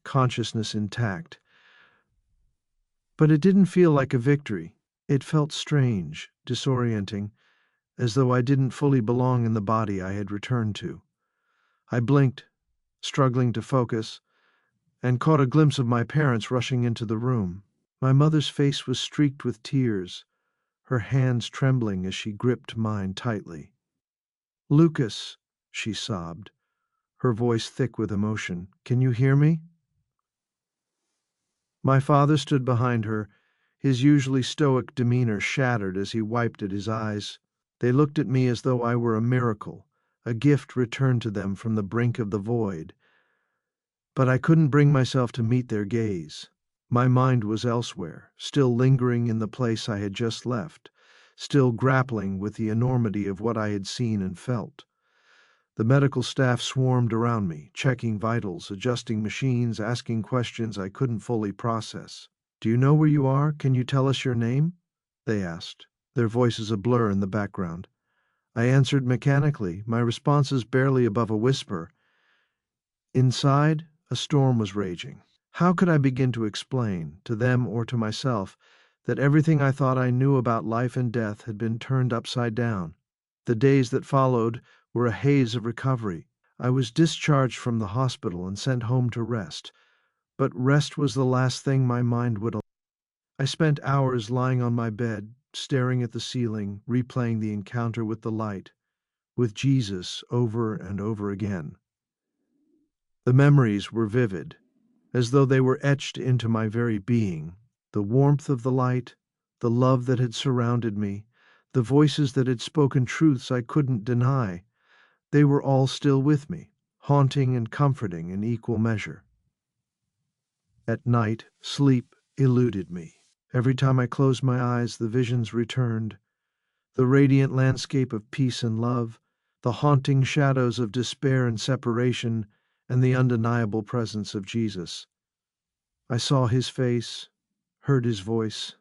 consciousness intact. But it didn't feel like a victory. It felt strange, disorienting, as though I didn't fully belong in the body I had returned to. I blinked, struggling to focus, and caught a glimpse of my parents rushing into the room. My mother's face was streaked with tears, her hands trembling as she gripped mine tightly. "Lucas," she sobbed, her voice thick with emotion, "can you hear me?" My father stood behind her, his usually stoic demeanor shattered as he wiped at his eyes. They looked at me as though I were a miracle, a gift returned to them from the brink of the void. But I couldn't bring myself to meet their gaze. My mind was elsewhere, still lingering in the place I had just left, still grappling with the enormity of what I had seen and felt. The medical staff swarmed around me, checking vitals, adjusting machines, asking questions I couldn't fully process. "Do you know where you are? Can you tell us your name?" they asked, their voices a blur in the background. I answered mechanically, my responses barely above a whisper. Inside, a storm was raging. How could I begin to explain, to them or to myself, that everything I thought I knew about life and death had been turned upside down? The days that followed were a haze of recovery. I was discharged from the hospital and sent home to rest, but rest was the last thing my mind would allow. I spent hours lying on my bed, staring at the ceiling, replaying the encounter with the light, with Jesus over and over again. The memories were vivid, as though they were etched into my very being. The warmth of the light, the love that had surrounded me, the voices that had spoken truths I couldn't deny, they were all still with me, haunting and comforting in equal measure. At night, sleep eluded me. Every time I closed my eyes, the visions returned. The radiant landscape of peace and love, the haunting shadows of despair and separation, and the undeniable presence of Jesus. I saw his face, heard his voice,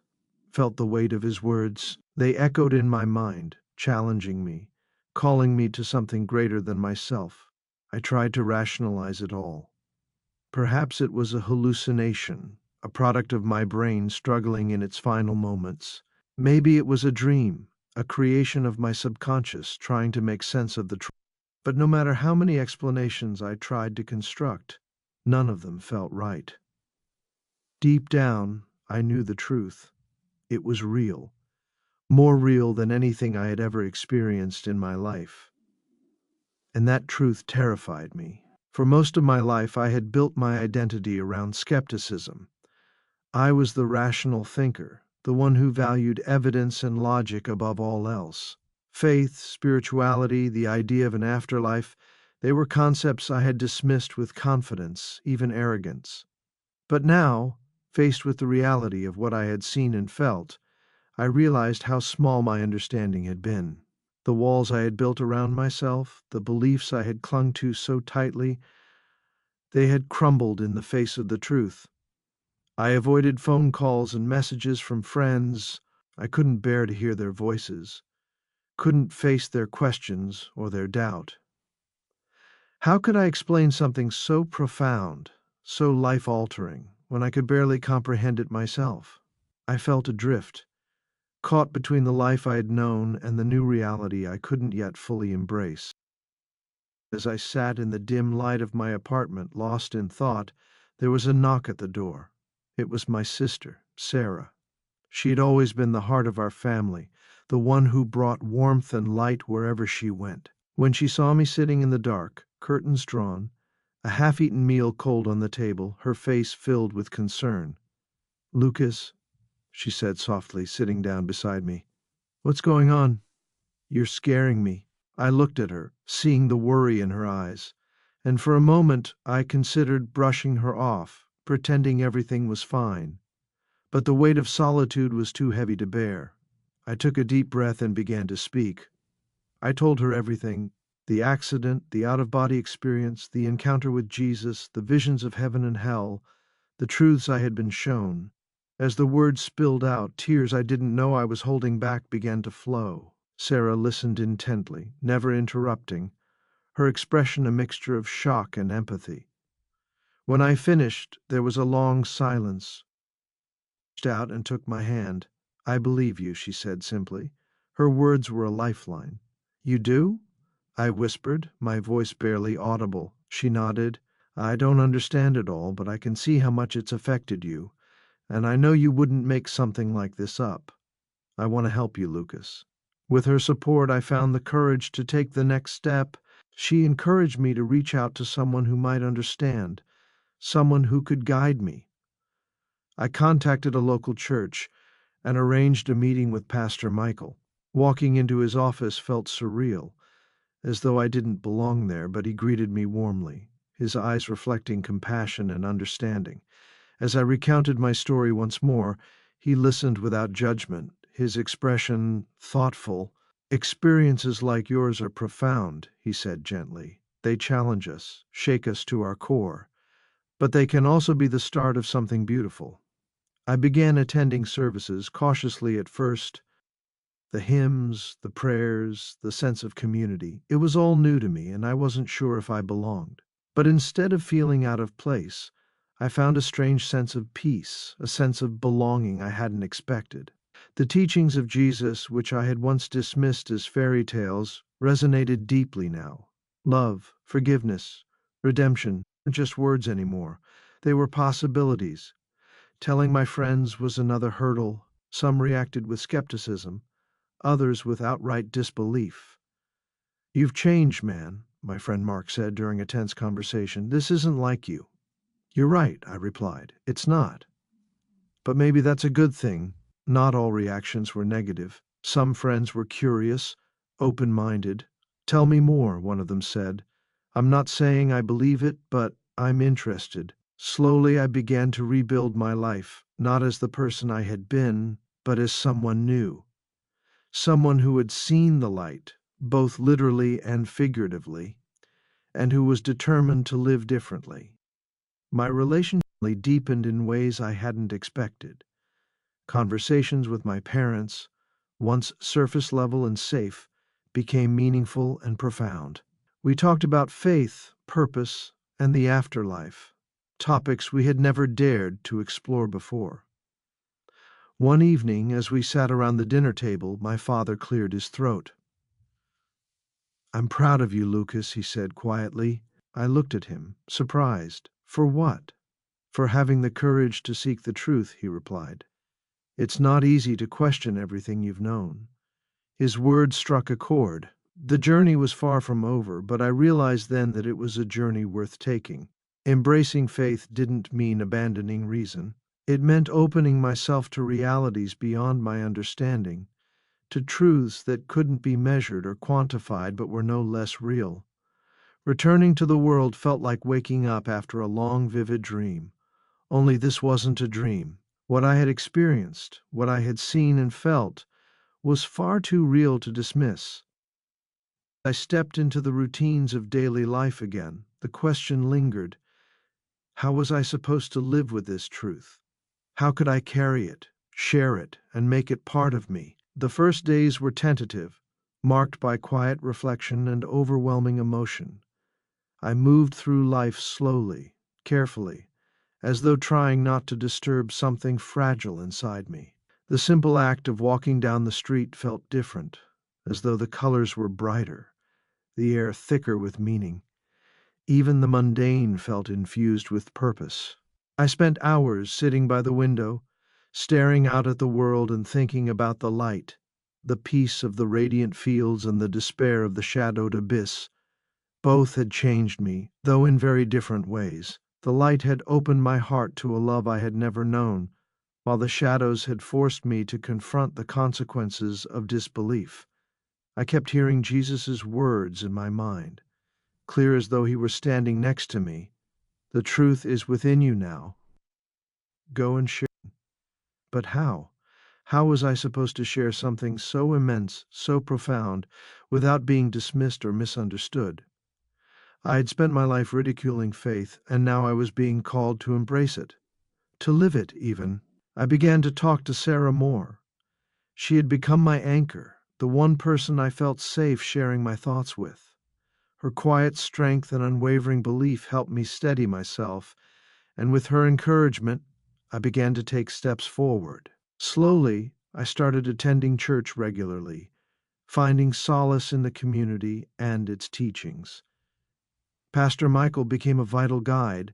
felt the weight of his words. They echoed in my mind, challenging me, calling me to something greater than myself. I tried to rationalize it all. Perhaps it was a hallucination, a product of my brain struggling in its final moments. Maybe it was a dream, a creation of my subconscious trying to make sense of the truth. But no matter how many explanations I tried to construct, none of them felt right. Deep down, I knew the truth. It was real, more real than anything I had ever experienced in my life. And that truth terrified me. For most of my life, I had built my identity around skepticism. I was the rational thinker, the one who valued evidence and logic above all else. Faith, spirituality, the idea of an afterlife, they were concepts I had dismissed with confidence, even arrogance. But now, faced with the reality of what I had seen and felt, I realized how small my understanding had been. The walls I had built around myself, the beliefs I had clung to so tightly, they had crumbled in the face of the truth. I avoided phone calls and messages from friends. I couldn't bear to hear their voices, couldn't face their questions or their doubt. How could I explain something so profound, so life-altering, when I could barely comprehend it myself? I felt adrift, caught between the life I had known and the new reality I couldn't yet fully embrace. As I sat in the dim light of my apartment, lost in thought, there was a knock at the door. It was my sister, Sarah. She had always been the heart of our family, the one who brought warmth and light wherever she went. When she saw me sitting in the dark, curtains drawn, a half-eaten meal cold on the table, her face filled with concern. "Lucas," she said softly, sitting down beside me. "What's going on?" "You're scaring me." I looked at her, seeing the worry in her eyes, and for a moment I considered brushing her off, pretending everything was fine. But the weight of solitude was too heavy to bear. I took a deep breath and began to speak. I told her everything: the accident, the out-of-body experience, the encounter with Jesus, the visions of heaven and hell, the truths I had been shown. As the words spilled out, tears I didn't know I was holding back began to flow. Sarah listened intently, never interrupting, her expression a mixture of shock and empathy. When I finished, there was a long silence. She reached out and took my hand. "I believe you," she said simply. Her words were a lifeline. "You do?" I whispered, my voice barely audible. She nodded. "I don't understand it all, but I can see how much it's affected you, and I know you wouldn't make something like this up. I want to help you, Lucas." With her support, I found the courage to take the next step. She encouraged me to reach out to someone who might understand, someone who could guide me. I contacted a local church and arranged a meeting with Pastor Michael. Walking into his office felt surreal, as though I didn't belong there, but he greeted me warmly, his eyes reflecting compassion and understanding. As I recounted my story once more, he listened without judgment, his expression thoughtful. "Experiences like yours are profound," he said gently. "They challenge us, shake us to our core, but they can also be the start of something beautiful." I began attending services, cautiously at first. The hymns, the prayers, the sense of community. It was all new to me, and I wasn't sure if I belonged. But instead of feeling out of place, I found a strange sense of peace, a sense of belonging I hadn't expected. The teachings of Jesus, which I had once dismissed as fairy tales, resonated deeply now. Love, forgiveness, redemption weren't just words anymore. They were possibilities. Telling my friends was another hurdle. Some reacted with skepticism, others with outright disbelief. "You've changed, man," my friend Mark said during a tense conversation. "This isn't like you." "You're right," I replied. "It's not. But maybe that's a good thing." Not all reactions were negative. Some friends were curious, open-minded. "Tell me more," one of them said. "I'm not saying I believe it, but I'm interested." Slowly I began to rebuild my life, not as the person I had been, but as someone new. Someone who had seen the light, both literally and figuratively, and who was determined to live differently. My relationship deepened in ways I hadn't expected. Conversations with my parents, once surface level and safe, became meaningful and profound. We talked about faith, purpose, and the afterlife, topics we had never dared to explore before. One evening, as we sat around the dinner table, my father cleared his throat. "I'm proud of you, Lucas," he said quietly. I looked at him, surprised. "For what?" "For having the courage to seek the truth," he replied. "It's not easy to question everything you've known." His words struck a chord. The journey was far from over, but I realized then that it was a journey worth taking. Embracing faith didn't mean abandoning reason. It meant opening myself to realities beyond my understanding, to truths that couldn't be measured or quantified but were no less real. Returning to the world felt like waking up after a long, vivid dream. Only this wasn't a dream. What I had experienced, what I had seen and felt, was far too real to dismiss. I stepped into the routines of daily life again. The question lingered: how was I supposed to live with this truth? How could I carry it, share it, and make it part of me? The first days were tentative, marked by quiet reflection and overwhelming emotion. I moved through life slowly, carefully, as though trying not to disturb something fragile inside me. The simple act of walking down the street felt different, as though the colors were brighter, the air thicker with meaning. Even the mundane felt infused with purpose. I spent hours sitting by the window, staring out at the world and thinking about the light, the peace of the radiant fields and the despair of the shadowed abyss. Both had changed me, though in very different ways. The light had opened my heart to a love I had never known, while the shadows had forced me to confront the consequences of disbelief. I kept hearing Jesus' words in my mind, clear as though he were standing next to me. "The truth is within you now. Go and share. But how? How was I supposed to share something so immense, so profound, without being dismissed or misunderstood? I had spent my life ridiculing faith, and now I was being called to embrace it, to live it even. I began to talk to Sarah more. She had become my anchor, the one person I felt safe sharing my thoughts with. Her quiet strength and unwavering belief helped me steady myself, and with her encouragement, I began to take steps forward. Slowly, I started attending church regularly, finding solace in the community and its teachings. Pastor Michael became a vital guide,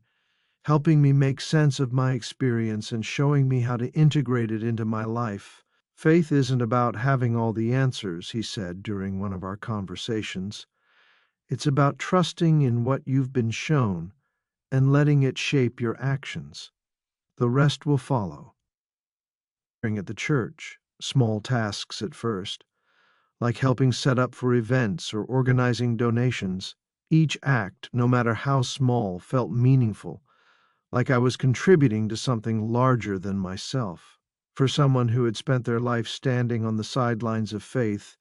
helping me make sense of my experience and showing me how to integrate it into my life. Faith isn't about having all the answers, he said during one of our conversations. It's about trusting in what you've been shown and letting it shape your actions. The rest will follow. At the church, small tasks at first, like helping set up for events or organizing donations. Each act, no matter how small, felt meaningful, like I was contributing to something larger than myself. For someone who had spent their life standing on the sidelines of faith,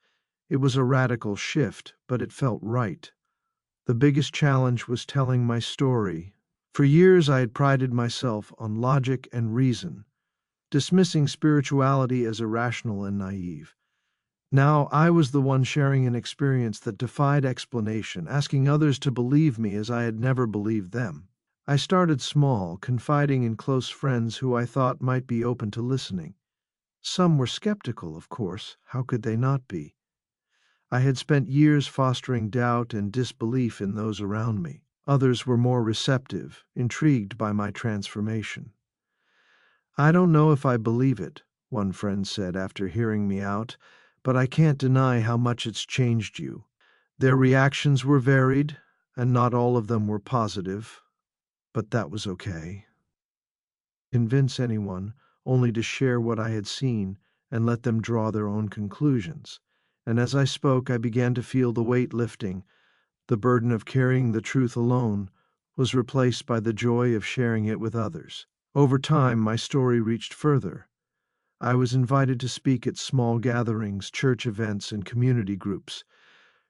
it was a radical shift, but it felt right. The biggest challenge was telling my story. For years I had prided myself on logic and reason, dismissing spirituality as irrational and naive. Now I was the one sharing an experience that defied explanation, asking others to believe me as I had never believed them. I started small, confiding in close friends who I thought might be open to listening. Some were skeptical, of course. How could they not be? I had spent years fostering doubt and disbelief in those around me. Others were more receptive, intrigued by my transformation. "I don't know if I believe it," one friend said after hearing me out, "but I can't deny how much it's changed you." Their reactions were varied, and not all of them were positive, but that was okay. Convince anyone, only to share what I had seen and let them draw their own conclusions. And as I spoke, I began to feel the weight lifting. The burden of carrying the truth alone was replaced by the joy of sharing it with others. Over time, my story reached further. I was invited to speak at small gatherings, church events, and community groups,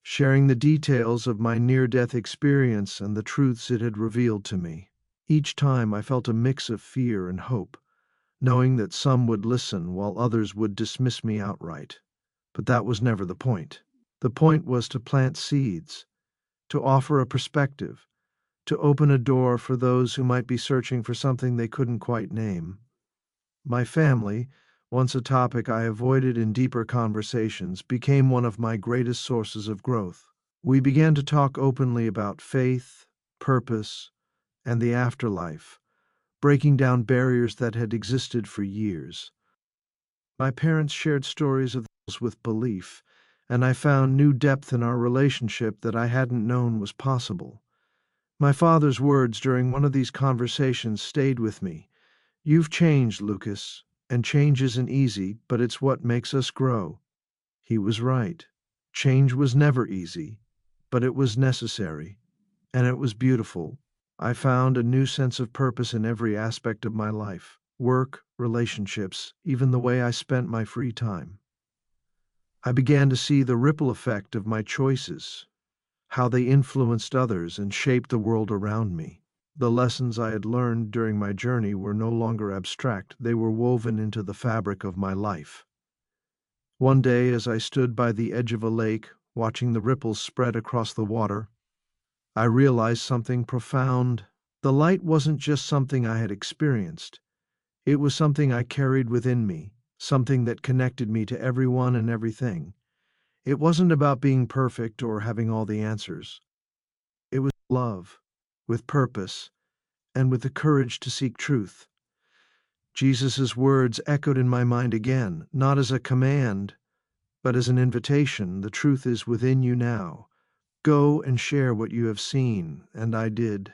sharing the details of my near-death experience and the truths it had revealed to me. Each time I felt a mix of fear and hope, knowing that some would listen while others would dismiss me outright. But that was never the point. The point was to plant seeds, to offer a perspective, to open a door for those who might be searching for something they couldn't quite name. My family, once a topic I avoided in deeper conversations, became one of my greatest sources of growth. We began to talk openly about faith, purpose, and the afterlife, breaking down barriers that had existed for years. My parents shared stories of those with belief, and I found new depth in our relationship that I hadn't known was possible. My father's words during one of these conversations stayed with me. "You've changed, Lucas, and change isn't easy, but it's what makes us grow." He was right. Change was never easy, but it was necessary, and it was beautiful. I found a new sense of purpose in every aspect of my life: work, relationships, even the way I spent my free time. I began to see the ripple effect of my choices, how they influenced others and shaped the world around me. The lessons I had learned during my journey were no longer abstract, they were woven into the fabric of my life. One day, as I stood by the edge of a lake, watching the ripples spread across the water, I realized something profound. The light wasn't just something I had experienced. It was something I carried within me, something that connected me to everyone and everything. It wasn't about being perfect or having all the answers. It was love, with purpose, and with the courage to seek truth. Jesus' words echoed in my mind again, not as a command, but as an invitation. The truth is within you now. Go and share what you have seen, and I did.